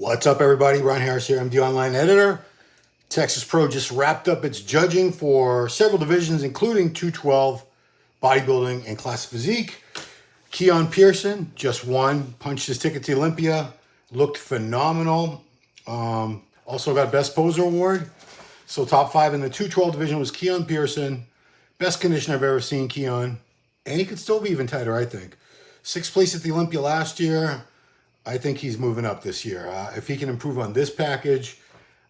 What's up, everybody? Ron Harris here, MD Online Editor. Texas Pro just wrapped up its judging for several divisions, including 212, bodybuilding, and classic physique. Keone Pearson just won, punched his ticket to Olympia, looked phenomenal. Also got Best Poser Award. So top 5 in the 212 division was Keone Pearson. Best condition I've ever seen Keone. And he could still be even tighter, I think. 6th place at the Olympia last year. I think he's moving up this year. If he can improve on this package,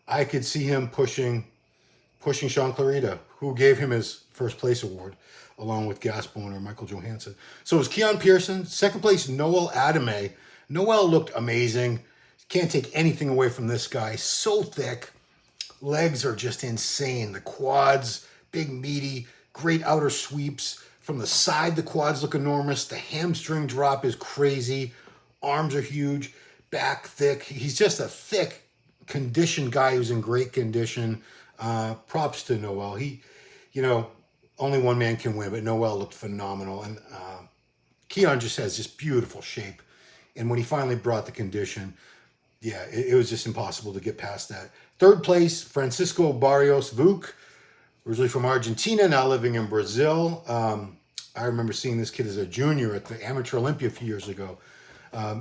I could see him pushing Sean Clarita, who gave him his first place award, along with Gasboner and Michael Johansson. So it was Keone Pearson. 2nd place, Noel Adame. Noel looked amazing. Can't take anything away from this guy. So thick. Legs are just insane. The quads, big, meaty, great outer sweeps. From the side, the quads look enormous. The hamstring drop is crazy. Arms are huge. Back thick. He's just a thick, conditioned guy who's in great condition. Props to Noel. Only one man can win, but Noel looked phenomenal. And Keone just has this beautiful shape. And when he finally brought the condition, yeah, it was just impossible to get past that. 3rd place, Francisco Barrios Vuc, originally from Argentina, now living in Brazil. I remember seeing this kid as a junior at the Amateur Olympia a few years ago,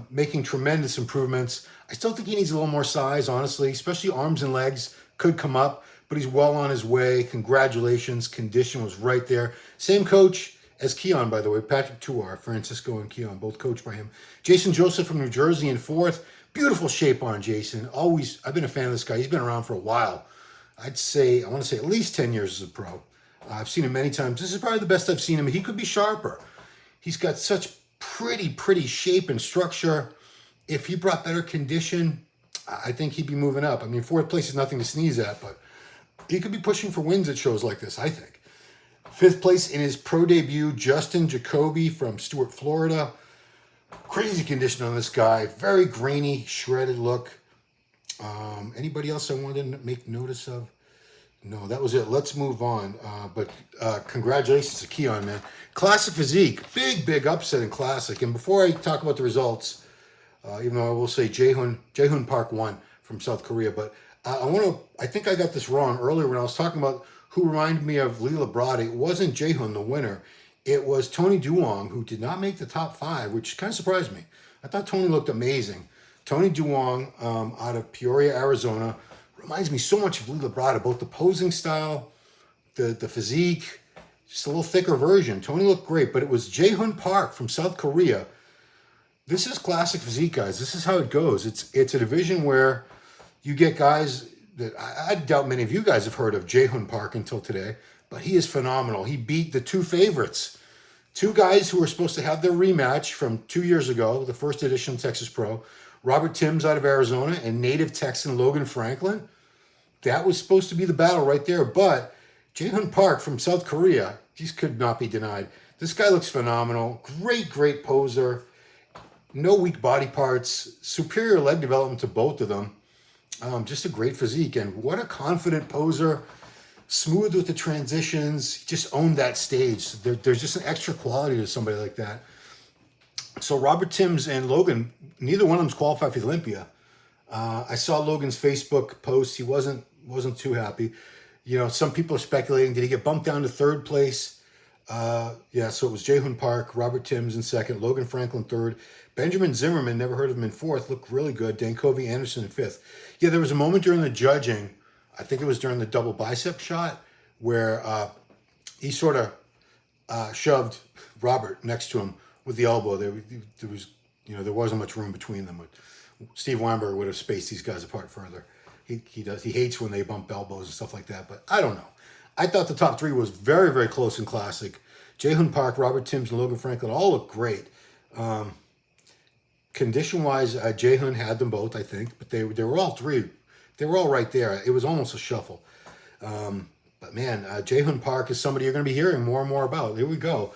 making tremendous improvements. I still think he needs a little more size, honestly, especially arms and legs could come up, but he's well on his way. Congratulations. Condition was right there. Same coach as Keone, by the way, Patrick Tuar, Francisco and Keone, both coached by him. Jason Joseph from New Jersey in 4th. Beautiful shape on Jason. I've been a fan of this guy. He's been around for a while. I want to say at least 10 years as a pro. I've seen him many times. This is probably the best I've seen him. He could be sharper. He's got such pretty shape and structure. If he brought better condition, I think he'd be moving up. I mean, 4th place is nothing to sneeze at, but he could be pushing for wins at shows like this, I think. 5th place in his pro debut, Justin Jacoby from Stuart, Florida. Crazy condition on this guy. Very grainy, shredded look. Anybody else I wanted to make notice of? No, that was it. Let's move on. But congratulations to Keone, man. Classic Physique. Big upset in Classic. And before I talk about the results, even though I will say Jaehoon Park won from South Korea, but I think I got this wrong earlier when I was talking about who reminded me of Lila Brade. It wasn't Jaehoon, the winner. It was Tony Duong, who did not make the top 5, which kind of surprised me. I thought Tony looked amazing. Tony Duong out of Peoria, Arizona, reminds me so much of Lila Brade, both the posing style, the physique, just a little thicker version. Tony looked great, but it was Jaehoon Park from South Korea. This is Classic Physique, guys. This is how it goes. It's a division where you get guys that I doubt many of you guys have heard of Jaehoon Park until today, but he is phenomenal. He beat the 2 favorites, 2 guys who were supposed to have their rematch from 2 years ago, the first edition of Texas Pro, Robert Timms out of Arizona and native Texan Logan Franklin. That was supposed to be the battle right there, but Jaehoon Park from South Korea, just could not be denied. This guy looks phenomenal. Great poser. No weak body parts. Superior leg development to both of them. Just a great physique, and what a confident poser. Smooth with the transitions. He just owned that stage. There's just an extra quality to somebody like that. So Robert Timms and Logan, neither one of them's qualified for the Olympia. I saw Logan's Facebook post. He wasn't too happy. Some people are speculating, did he get bumped down to 3rd place? So it was Jaehoon Park, Robert Timms in 2nd, Logan Franklin 3rd. Benjamin Zimmerman, never heard of him, in 4th, looked really good. Dankovi Anderson in 5th. Yeah, there was a moment during the judging, I think it was during the double bicep shot, where he sort of shoved Robert next to him with the elbow. There wasn't much room between them. But Steve Weinberg would have spaced these guys apart further. He hates when they bump elbows and stuff like that, but I don't know. I thought the top 3 was very close in Classic. Jaehoon Park, Robert Timms, and Logan Franklin all look great. Condition-wise, Jaehoon had them both, I think, but they were all 3. They were all right there. It was almost a shuffle. But man, Jaehoon Park is somebody you're going to be hearing more and more about. Here we go.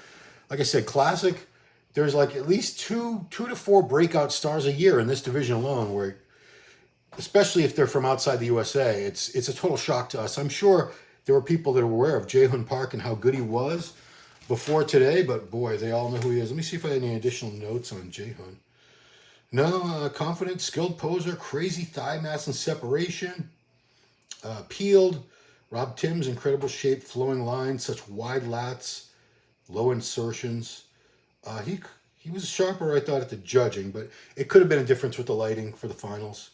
Like I said, Classic, there's like at least 2 to 4 breakout stars a year in this division alone, where, especially if they're from outside the USA, it's a total shock to us. I'm sure there were people that were aware of Jaehoon Park and how good he was before today, but boy, they all know who he is. Let me see if I have any additional notes on Jaehoon. No, confident, skilled poser, crazy thigh mass and separation, peeled. Rob Tim's incredible shape, flowing lines, such wide lats, low insertions. He was sharper, I thought, at the judging, but it could have been a difference with the lighting for the finals.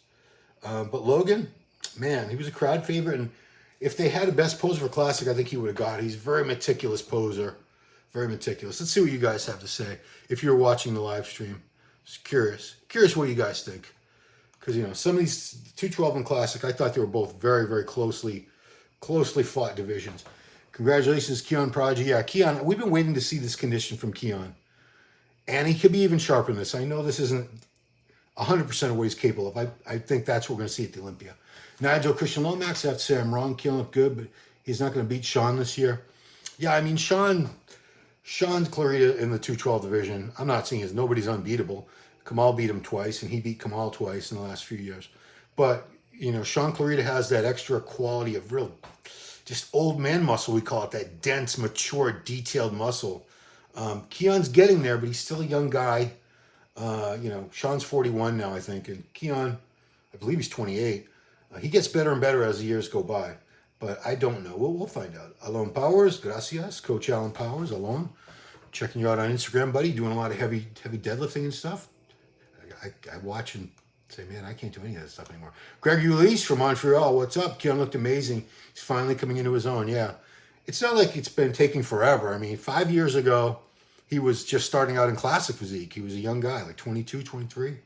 But Logan, man, he was a crowd favorite, and if they had a best poser for Classic, I think he would have got it. He's a very meticulous poser, very meticulous. Let's see what you guys have to say if you're watching the live stream. Just curious what you guys think, because you know some of these 212 and Classic, I thought they were both very, very closely fought divisions. Congratulations, Keone Prodigy. Yeah, Keone, we've been waiting to see this condition from Keone. And he could be even sharper than this. I know this isn't 100% of what he's capable of. I think that's what we're going to see at the Olympia. Nigel Christian Lomax, I have to say I'm wrong. Keone looked good, but he's not going to beat Sean this year. Yeah, I mean, Sean Clarita in the 212 division, I'm not saying nobody's unbeatable. Kamal beat him twice, and he beat Kamal twice in the last few years. But, you know, Sean Clarita has that extra quality of real, just old man muscle, we call it, that dense, mature, detailed muscle. Keone's getting there, but he's still a young guy. You know, Sean's 41 now, I think, and Keone, I believe he's 28. He gets better and better as the years go by, but I don't know. We'll find out. Alon Powers, gracias. Coach Alan Powers, Alon. Checking you out on Instagram, buddy. Doing a lot of heavy deadlifting and stuff. I watch and say, man, I can't do any of that stuff anymore. Greg Ulysse from Montreal, what's up? Keone looked amazing. He's finally coming into his own, yeah. It's not like it's been taking forever. I mean, 5 years ago, he was just starting out in Classic Physique. He was a young guy, like 22, 23.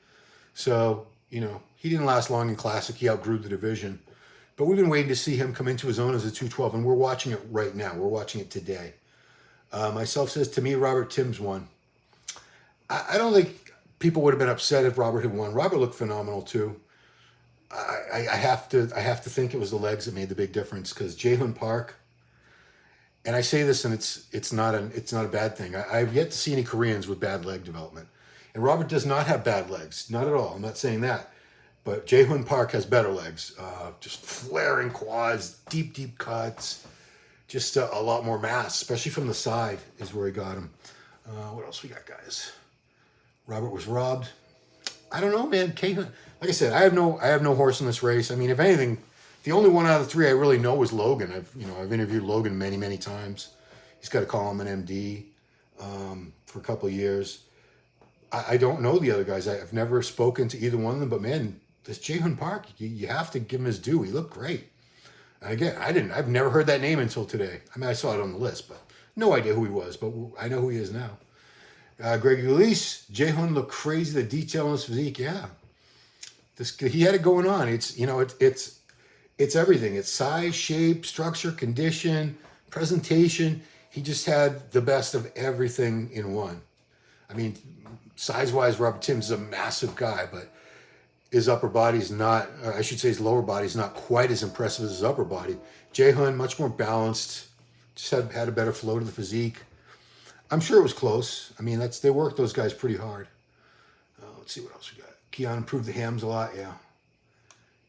So, you know, he didn't last long in Classic. He outgrew the division. But we've been waiting to see him come into his own as a 212, and we're watching it right now. We're watching it today. Myself says, to me, Robert Timms won. I don't think people would have been upset if Robert had won. Robert looked phenomenal, too. I have to think it was the legs that made the big difference, because Jae-Hoon Park, and I say this, and it's not a bad thing. I've yet to see any Koreans with bad leg development, and Robert does not have bad legs, not at all. I'm not saying that, but Jae-Hoon Park has better legs, just flaring quads, deep cuts, just a lot more mass, especially from the side is where he got him. What else we got, guys? Robert was robbed. I don't know, man. Like I said, I have no horse in this race. I mean, if anything, the only one out of the three I really know is Logan. I've interviewed Logan many times. He's got to call him an MD for a couple of years. I don't know the other guys. I've never spoken to either one of them. But man, this Jae-Hoon Park, you have to give him his due. He looked great. And again, I've never heard that name until today. I mean, I saw it on the list, but no idea who he was. But I know who he is now. Greg Ulysse, Jae-Hoon looked crazy. The detail in his physique, yeah. He had it going on. It's everything. It's size, shape, structure, condition, presentation. He just had the best of everything in one. I mean, size-wise, Robert Timms is a massive guy, but his upper body is not, or I should say his lower body is not quite as impressive as his upper body. Jae-Hoon, much more balanced, just had a better flow to the physique. I'm sure it was close. I mean, they worked those guys pretty hard. Let's see what else we got. Keone improved the hams a lot, yeah.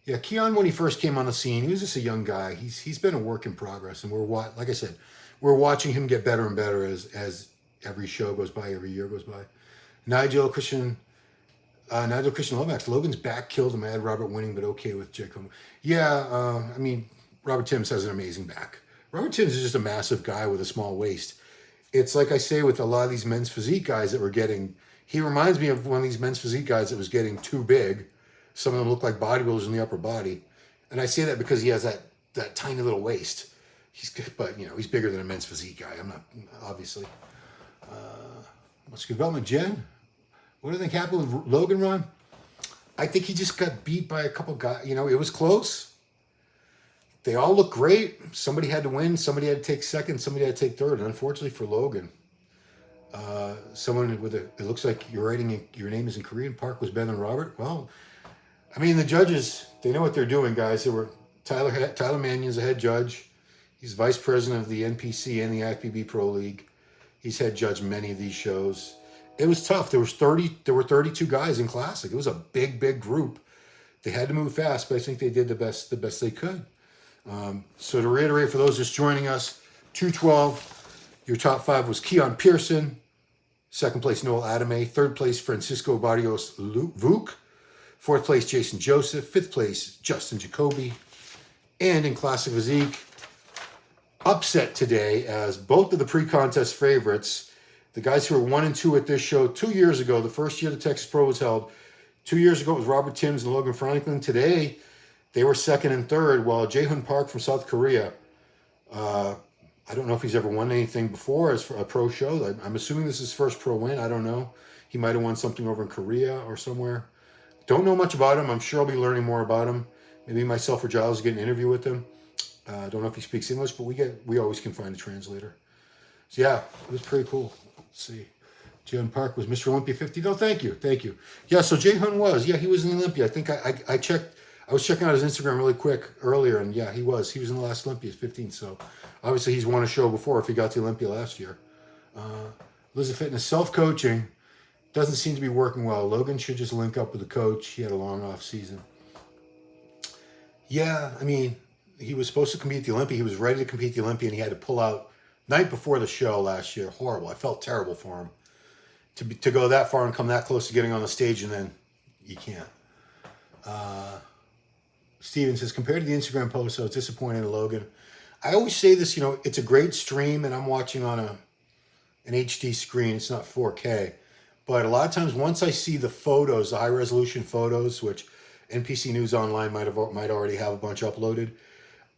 Yeah, Keone, when he first came on the scene, he was just a young guy. He's been a work in progress, and like I said, we're watching him get better and better as every show goes by, every year goes by. Nigel Christian Lomax. Logan's back killed him. I had Robert winning, but okay with Jacob. Yeah, I mean, Robert Timms has an amazing back. Robert Timms is just a massive guy with a small waist. It's like I say with a lot of these men's physique guys that we're getting. He reminds me of one of these men's physique guys that was getting too big. Some of them look like bodybuilders in the upper body. And I say that because he has that tiny little waist. But he's bigger than a men's physique guy. I'm not, obviously. Muscular development, Jen. What do you think happened with Logan, Ron? I think he just got beat by a couple guys. It was close. They all look great. Somebody had to win. Somebody had to take second. Somebody had to take third. And unfortunately for Logan, someone it looks like you're writing your name is in Korean. Park was better than Robert. Well, I mean, the judges, they know what they're doing, guys. There were Tyler Mannion's the head judge. He's vice president of the NPC and the IFBB Pro League. He's head judge many of these shows. It was tough. There were 32 guys in Classic. It was a big group. They had to move fast, but I think they did the best they could. So to reiterate, for those just joining us, 212, your top five was Keone Pearson, Second place, Noel Adame. Third place, Francisco Barrios Vuk. Fourth place, Jason Joseph. Fifth place, Justin Jacoby. And in Classic Physique, upset today as both of the pre-contest favorites, the guys who were 1 and 2 at this show 2 years ago, the first year the Texas Pro was held, 2 years ago it was Robert Timms and Logan Franklin. Today, they were second and third, while Jae-Hoon Park from South Korea, I don't know if he's ever won anything before as for a pro show. I'm assuming this is his first pro win. I don't know. He might have won something over in Korea or somewhere. Don't know much about him. I'm sure I'll be learning more about him. Maybe myself or Giles get an interview with him. I don't know if he speaks English, but we always can find a translator. So yeah, it was pretty cool. Let's see. Jae-Hoon Park was Mr. Olympia 50. No, thank you. Yeah, so Jae-Hoon was. Yeah, he was in the Olympia. I think I checked. I was checking out his Instagram really quick earlier, and yeah, he was. He was in the last Olympia, 15. So obviously he's won a show before if he got to Olympia last year. Liz of Fitness, self-coaching doesn't seem to be working well. Logan should just link up with the coach. He had a long off season. Yeah, I mean, he was supposed to compete at the Olympia. He was ready to compete at the Olympia, and he had to pull out night before the show last year. Horrible. I felt terrible for him. To go that far and come that close to getting on the stage, and then you can't. Steven says, compared to the Instagram post, I was disappointed in Logan. I always say this, it's a great stream, and I'm watching on an HD screen. It's not 4K. But a lot of times, once I see the photos, the high-resolution photos, which NPC News Online might already have a bunch uploaded,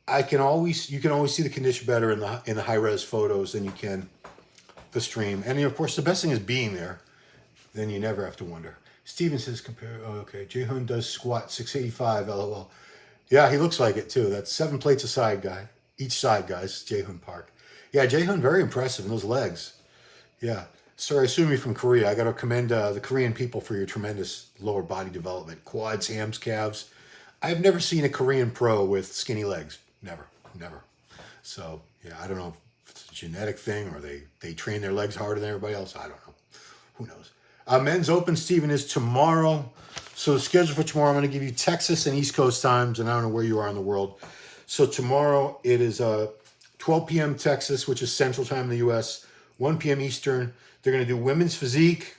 you can always see the condition better in the high-res photos than you can the stream. And of course, the best thing is being there. Then you never have to wonder. Steven says, Jae-Hoon does squat 685, LOL. Yeah, he looks like it too. That's 7 plates a side, guy. Each side, guys. Jae-Hoon Park. Yeah, Jae-Hoon, very impressive in those legs. Yeah. Sir, I assume you're from Korea. I got to commend the Korean people for your tremendous lower body development. Quads, hams, calves. I've never seen a Korean pro with skinny legs. Never. So, yeah, I don't know if it's a genetic thing or they train their legs harder than everybody else. I don't know. Who knows? Men's Open, Stephen, is tomorrow. So the schedule for tomorrow, I'm going to give you Texas and East Coast times, and I don't know where you are in the world. So tomorrow it is 12 p.m. Texas, which is Central Time in the U.S., 1 p.m. Eastern. They're going to do women's physique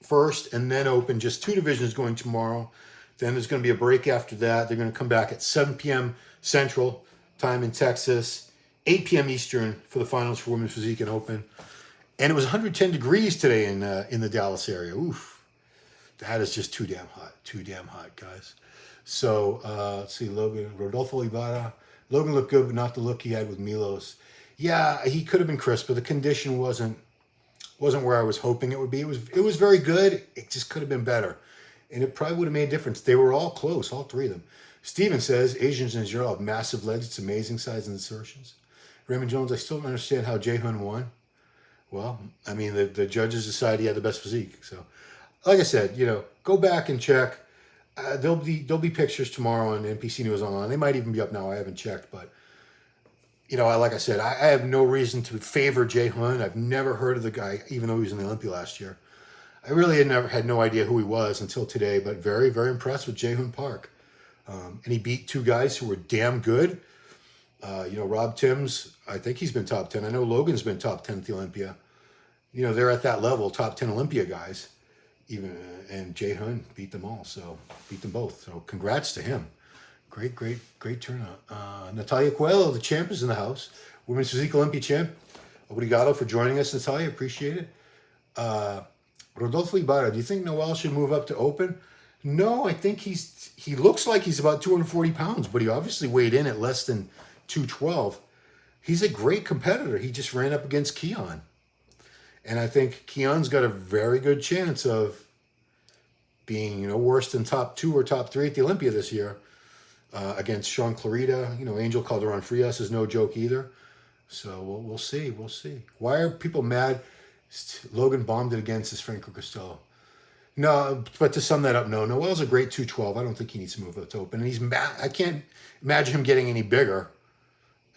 first and then open. Just 2 divisions going tomorrow. Then there's going to be a break after that. They're going to come back at 7 p.m. Central Time in Texas, 8 p.m. Eastern for the finals for women's physique and open. And it was 110 degrees today in the Dallas area. Oof. That is just too damn hot, guys. So, let's see, Logan, Rodolfo Ibarra. Logan looked good, but not the look he had with Milos. Yeah, he could have been crisp, but the condition wasn't where I was hoping it would be. It was very good. It just could have been better. And it probably would have made a difference. They were all close, all 3 of them. Steven says, Asians in general have massive legs. It's amazing size and insertions. Raymond Jones, I still don't understand how Jae-Hoon won. Well, I mean, the judges decided he had the best physique. So, like I said, go back and check. There'll be pictures tomorrow on NPC News Online. They might even be up now. I haven't checked, but like I said, I have no reason to favor Jae-Hoon. I've never heard of the guy, even though he was in the Olympia last year. I really had no idea who he was until today, but very, very impressed with Jae-Hoon Park. And he beat 2 guys who were damn good. Rob Timms, I think he's been top 10. I know Logan's been top 10 at the Olympia. They're at that level, top 10 Olympia guys. And Jae-Hoon beat them all, so beat them both. So congrats to him. Great turnout. Natalia Coelho, the champ, is in the house. Women's Physique Olympia champ. Obrigado for joining us, Natalia. Appreciate it. Rodolfo Ibarra, do you think Noel should move up to open? No, I think he looks like he's about 240 pounds, but he obviously weighed in at less than 212. He's a great competitor. He just ran up against Keone. And I think Keone's got a very good chance of being, worse than top 2 or top 3 at the Olympia this year against Sean Clarita. Angel Calderon Frias is no joke either. So we'll see. Why are people mad? Logan bombed it against his Franco Costello. No, but to sum that up, no. Noel's a great 212. I don't think he needs to move up to open. And I can't imagine him getting any bigger.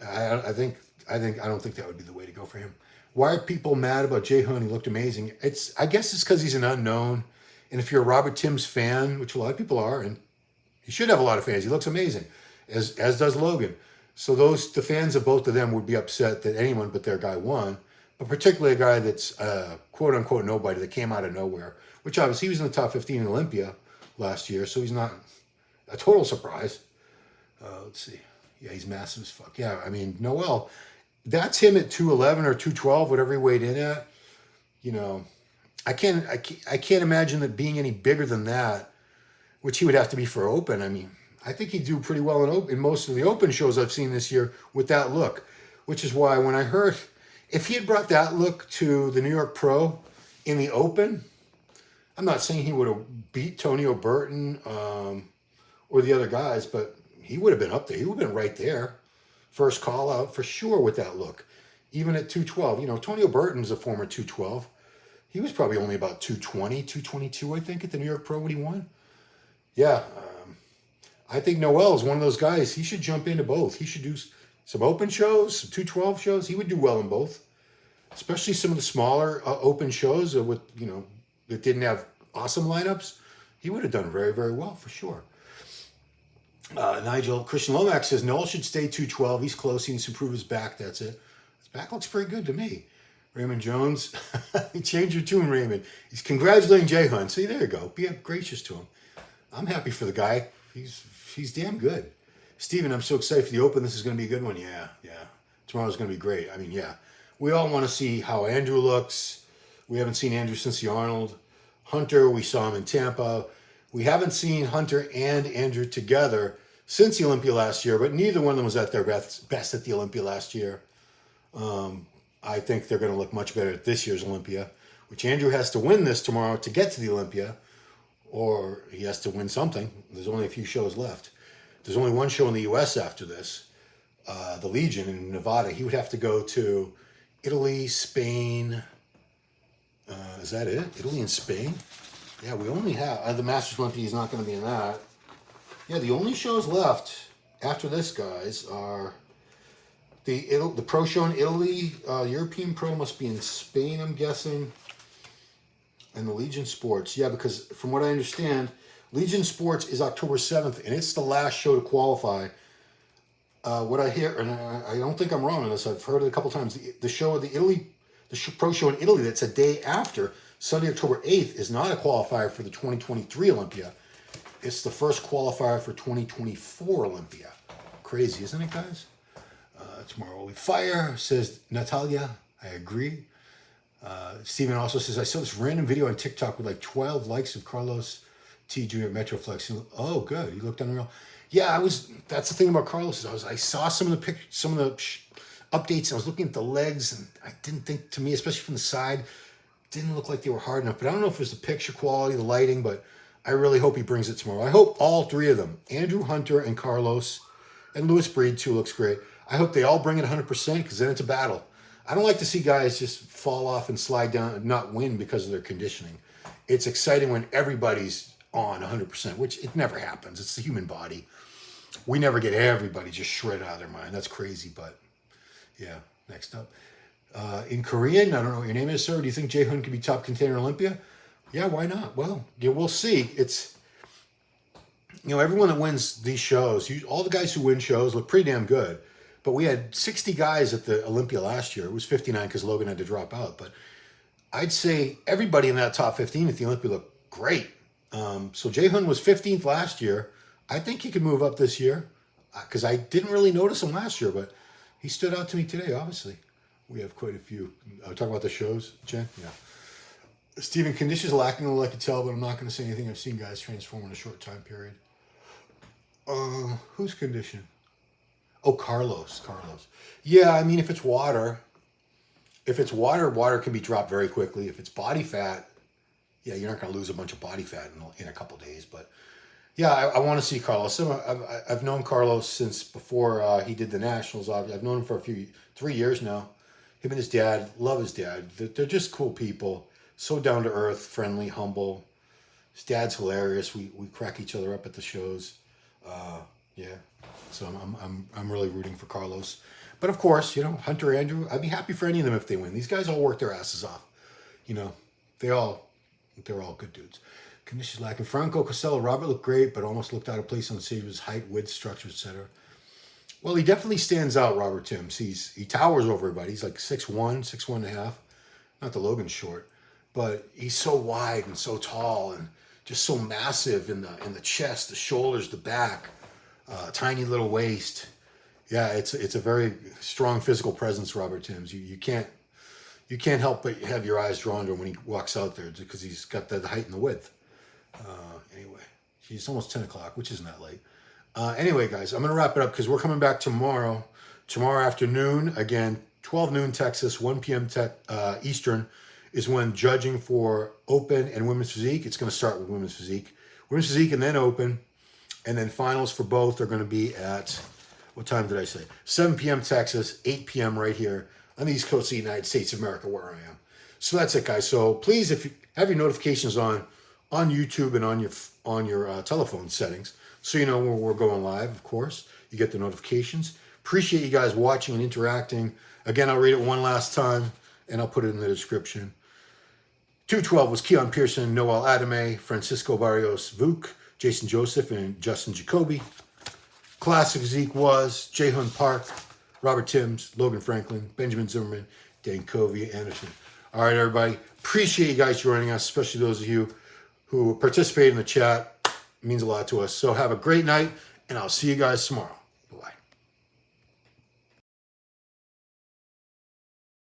I don't think that would be the way to go for him. Why are people mad about Jae-Hoon? He looked amazing. I guess it's because he's an unknown. And if you're a Robert Timms fan, which a lot of people are, and he should have a lot of fans, he looks amazing, as does Logan. So the fans of both of them would be upset that anyone but their guy won. but particularly a guy that's quote unquote nobody that came out of nowhere, which obviously he was in the top 15 in Olympia last year, so he's not a total surprise. Let's see. Yeah, he's massive as fuck. Yeah, I mean, Noel, that's him at 211 or 212, whatever he weighed in at. You know, I can't imagine that being any bigger than that, which he would have to be for open. I mean, I think he'd do pretty well in most of the open shows I've seen this year with that look, which is why when I heard, if he had brought that look to the New York Pro in the open, I'm not saying he would have beat Tony O'Burton or the other guys, but he would have been up there. He would have been right there. First call out for sure with that look. Even at 212. You know, Tony O'Burton's a former 212. He was probably only about 220, 222, I think, at the New York Pro when he won. Yeah, I think Noel is one of those guys. He should jump into both. He should do some open shows, some 212 shows. He would do well in both, especially some of the smaller open shows with, you know, that didn't have awesome lineups. He would have done very, very well for sure. Christian Lomax says Noel should stay 212. He's close. He needs to improve his back. That's it. His back looks pretty good to me. Raymond Jones, change your tune, Raymond. He's congratulating Jay Hunt. See, there you go. Be gracious to him. I'm happy for the guy. He's damn good. Steven, I'm so excited for the Open. This is going to be a good one. Yeah. Tomorrow's going to be great. I mean, yeah. We all want to see how Andrew looks. We haven't seen Andrew since the Arnold. Hunter, we saw him in Tampa. We haven't seen Hunter and Andrew together since the Olympia last year, but neither one of them was at their best at the Olympia last year. I think they're going to look much better at this year's Olympia, which Andrew has to win this tomorrow to get to the Olympia, or he has to win something. There's only a few shows left. There's only one show in the U.S. after this, the Legion in Nevada. He would have to go to Italy, Spain. Is that it? Italy and Spain? Yeah, we only have... the Masters Olympia is not going to be in that. Yeah, the only shows left after this, guys, are the Pro Show in Italy. European Pro must be in Spain, I'm guessing. And the Legion Sports. Yeah, because from what I understand, Legion Sports is October 7th, and it's the last show to qualify. What I hear, and I don't think I'm wrong on this, I've heard it a couple times, the show of the Italy... The Pro Show in Italy that's a day after, Sunday, October 8th, is not a qualifier for the 2023 Olympia. It's the first qualifier for 2024 Olympia. Crazy, isn't it, guys? Tomorrow we fire, says Natalia. I agree. Steven also says, I saw this random video on TikTok with like 12 likes of Carlos T. Jr. at Metroflex. Oh, good. You looked unreal. Yeah, that's the thing about Carlos. I saw some of the updates. I was looking at the legs, and I didn't think, to me, especially from the side, didn't look like they were hard enough. But I don't know if it was the picture quality, the lighting, but I really hope he brings it tomorrow. I hope all three of them, Andrew, Hunter, and Carlos, and Lewis Breed too looks great. I hope they all bring it 100%, because then it's a battle. I don't like to see guys just fall off and slide down and not win because of their conditioning. It's exciting when everybody's on 100%, which it never happens. It's the human body. We never get everybody just shredded out of their mind. That's crazy, but yeah. Next up. In Korean, I don't know what your name is, sir. Do you think Jae Hoon could be top contender in Olympia? Yeah, why not? Well, yeah, we'll see. It's, everyone that wins these shows, all the guys who win shows look pretty damn good. But we had 60 guys at the Olympia last year. It was 59 because Logan had to drop out. But I'd say everybody in that top 15 at the Olympia looked great. So Jae Hoon was 15th last year. I think he could move up this year because I didn't really notice him last year, but he stood out to me today, obviously. We have quite a few. Talking about the shows, Jen? Yeah. Stephen, conditions lacking, I can tell, but I'm not going to say anything. I've seen guys transform in a short time period. Whose condition? Oh, Carlos. Yeah, I mean, if it's water, water can be dropped very quickly. If it's body fat, yeah, you're not going to lose a bunch of body fat in a couple days. But yeah, I want to see Carlos. I've known Carlos since before he did the Nationals. I've known him for 3 years now. Him and his dad, love his dad. They're just cool people. So down to earth, friendly, humble. His dad's hilarious. We crack each other up at the shows. Yeah. So I'm really rooting for Carlos. But of course, Hunter, Andrew, I'd be happy for any of them if they win. These guys all work their asses off. They're all good dudes. Conditions lacking. Franco, Costello, Robert looked great, but almost looked out of place on the stage with his height, width, structure, etc. Well, he definitely stands out, Robert Timms. He towers over everybody. He's like 6'1", 6'1.5". Not the Logan short, but he's so wide and so tall and just so massive in the chest, the shoulders, the back, tiny little waist. Yeah, it's a very strong physical presence, Robert Timms. You can't help but have your eyes drawn to him when he walks out there because he's got the height and the width. Anyway, it's almost 10 o'clock, which isn't that late. Anyway, guys, I'm going to wrap it up because we're coming back tomorrow. Tomorrow afternoon, again, 12 noon Texas, 1 p.m. Eastern is when judging for Open and Women's Physique. It's going to start with Women's Physique. Women's Physique and then Open. And then finals for both are going to be at, what time did I say? 7 p.m. Texas, 8 p.m. right here on the East Coast of the United States of America, where I am. So that's it, guys. So please, if you have your notifications on YouTube and on your telephone settings, so you know when we're going live, of course. You get the notifications. Appreciate you guys watching and interacting. Again, I'll read it one last time, and I'll put it in the description. 212 was Keone Pearson, Noel Adame, Francisco Barrios Vuk, Jason Joseph, and Justin Jacoby. Classic Physique was Jae-Hoon Park, Robert Timms, Logan Franklin, Benjamin Zimmerman, Dan Covey, Anderson. All right, everybody. Appreciate you guys joining us, especially those of you who participate in the chat. It means a lot to us. So have a great night, and I'll see you guys tomorrow.